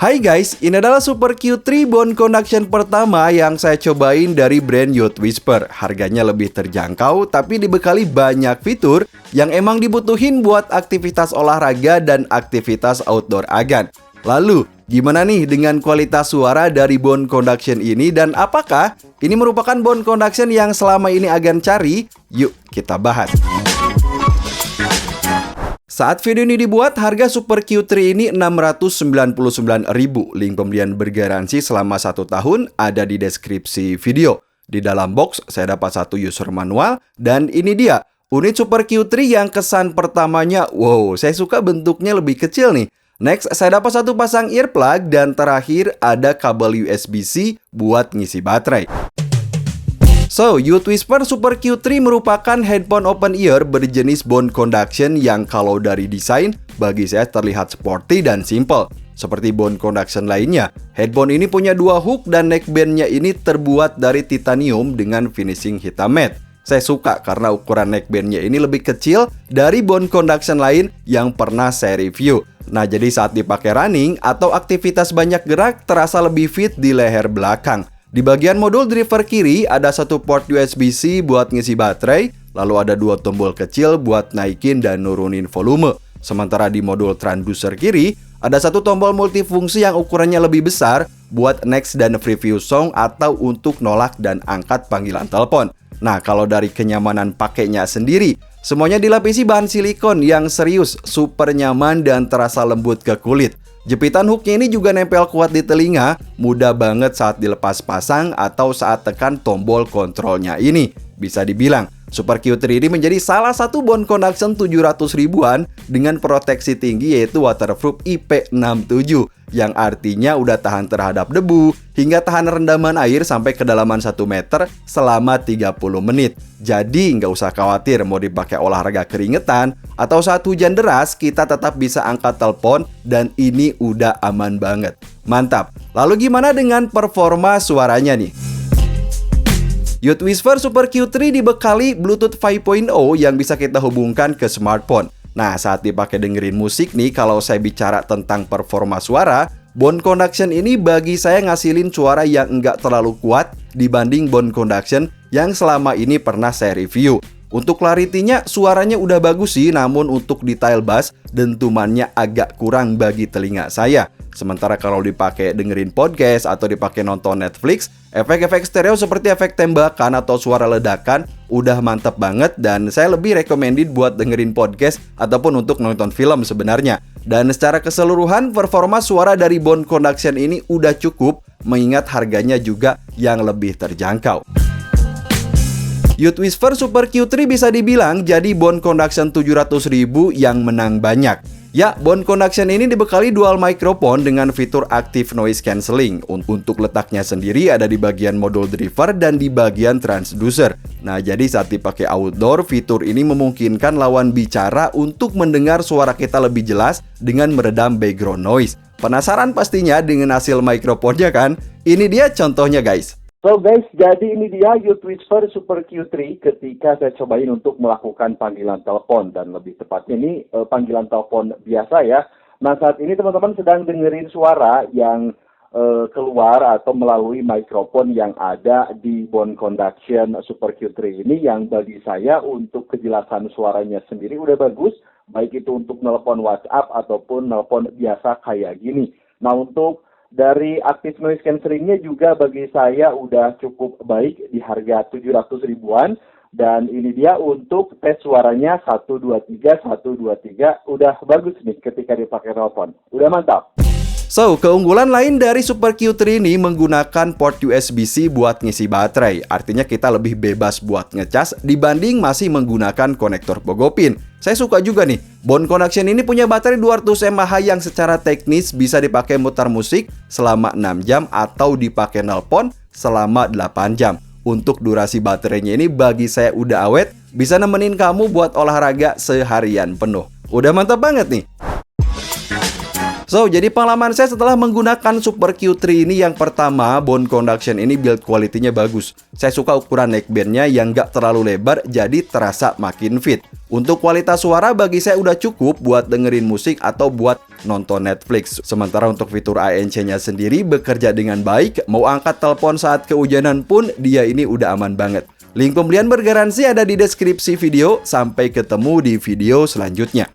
Hai guys, ini adalah Super Q3 bone conduction pertama yang saya cobain dari brand Youth Whisper. Harganya lebih terjangkau, tapi dibekali banyak fitur yang emang dibutuhin buat aktivitas olahraga dan aktivitas outdoor agan. Lalu, gimana nih dengan kualitas suara dari bone conduction ini dan apakah ini merupakan bone conduction yang selama ini agan cari? Yuk, kita bahas. Saat video ini dibuat, harga Super Q3 ini Rp699.000. Link pembelian bergaransi selama 1 tahun ada di deskripsi video. Di dalam box, saya dapat satu user manual. Dan ini dia, unit Super Q3 yang kesan pertamanya. Wow, saya suka bentuknya lebih kecil nih. Next, saya dapat satu pasang earplug. Dan terakhir, ada kabel USB-C buat ngisi baterai. So, Youth Whisper Super Q3 merupakan headphone open ear berjenis bone conduction yang kalau dari desain bagi saya terlihat sporty dan simple. Seperti bone conduction lainnya, headphone ini punya 2 hook dan neckbandnya ini terbuat dari titanium dengan finishing hitam matte. Saya suka karena ukuran neckbandnya ini lebih kecil dari bone conduction lain yang pernah saya review. Nah, jadi saat dipakai running atau aktivitas banyak gerak terasa lebih fit di leher belakang. Di bagian modul driver kiri ada satu port USB-C buat ngisi baterai, lalu ada 2 tombol kecil buat naikin dan nurunin volume. Sementara di modul transducer kiri ada satu tombol multifungsi yang ukurannya lebih besar buat next dan preview song atau untuk nolak dan angkat panggilan telepon. Nah, kalau dari kenyamanan pakainya sendiri, semuanya dilapisi bahan silikon yang serius, super nyaman dan terasa lembut ke kulit. Jepitan hooknya ini juga nempel kuat di telinga, mudah banget saat dilepas pasang atau saat tekan tombol kontrolnya ini. Bisa dibilang, Super Q3 ini menjadi salah satu bone conduction 700 ribuan dengan proteksi tinggi yaitu waterproof IP67 yang artinya udah tahan terhadap debu hingga tahan rendaman air sampai kedalaman 1 meter selama 30 menit. Jadi nggak usah khawatir mau dipakai olahraga keringetan atau saat hujan deras kita tetap bisa angkat telepon dan ini udah aman banget. Mantap. Lalu gimana dengan performa suaranya nih? Youth Whisper Super Q3 dibekali Bluetooth 5.0 yang bisa kita hubungkan ke smartphone. Nah, saat dipakai dengerin musik nih, kalau saya bicara tentang performa suara, bone conduction ini bagi saya ngasilin suara yang enggak terlalu kuat dibanding bone conduction yang selama ini pernah saya review. Untuk clarity-nya suaranya udah bagus sih, namun untuk detail bass dentumannya agak kurang bagi telinga saya. Sementara kalau dipakai dengerin podcast atau dipakai nonton Netflix, efek-efek stereo seperti efek tembakan atau suara ledakan udah mantep banget dan saya lebih recommended buat dengerin podcast ataupun untuk nonton film sebenarnya. Dan secara keseluruhan performa suara dari bone conduction ini udah cukup mengingat harganya juga yang lebih terjangkau. Youth Whisper Super Q3 bisa dibilang jadi bone conduction 700 ribu yang menang banyak. Ya, bone conduction ini dibekali dual microphone dengan fitur active noise cancelling. Untuk letaknya sendiri ada di bagian modul driver dan di bagian transducer. Nah, jadi saat dipakai outdoor, fitur ini memungkinkan lawan bicara untuk mendengar suara kita lebih jelas dengan meredam background noise. Penasaran pastinya dengan hasil mikrofonnya kan? Ini dia contohnya guys. So guys, jadi ini dia Youth Whisper Super Q3 ketika saya cobain untuk melakukan panggilan telepon dan lebih tepatnya ini panggilan telepon biasa ya. Nah saat ini teman-teman sedang dengerin suara yang keluar atau melalui mikrofon yang ada di bone conduction Super Q3 ini yang bagi saya untuk kejelasan suaranya sendiri udah bagus, baik itu untuk nelpon WhatsApp ataupun nelpon biasa kayak gini. Nah untuk dari active noise cancelling-nya juga bagi saya udah cukup baik di harga 700 ribuan. Dan ini dia untuk tes suaranya 123 udah bagus nih ketika dipakai telepon. Udah mantap. So, keunggulan lain dari Super Q3 ini menggunakan port USB-C buat ngisi baterai. Artinya kita lebih bebas buat ngecas dibanding masih menggunakan konektor Pogopin. Saya suka juga nih, bone conduction ini punya baterai 200 mAh yang secara teknis bisa dipakai mutar musik selama 6 jam atau dipakai nelpon selama 8 jam. Untuk durasi baterainya ini bagi saya udah awet, bisa nemenin kamu buat olahraga seharian penuh. Udah mantap banget nih. So, jadi pengalaman saya setelah menggunakan Super Q3 ini, yang pertama, bone conduction ini build quality-nya bagus. Saya suka ukuran neckband-nya yang nggak terlalu lebar, jadi terasa makin fit. Untuk kualitas suara bagi saya udah cukup buat dengerin musik atau buat nonton Netflix. Sementara untuk fitur ANC-nya sendiri bekerja dengan baik, mau angkat telepon saat kehujanan pun dia ini udah aman banget. Link pembelian bergaransi ada di deskripsi video. Sampai ketemu di video selanjutnya.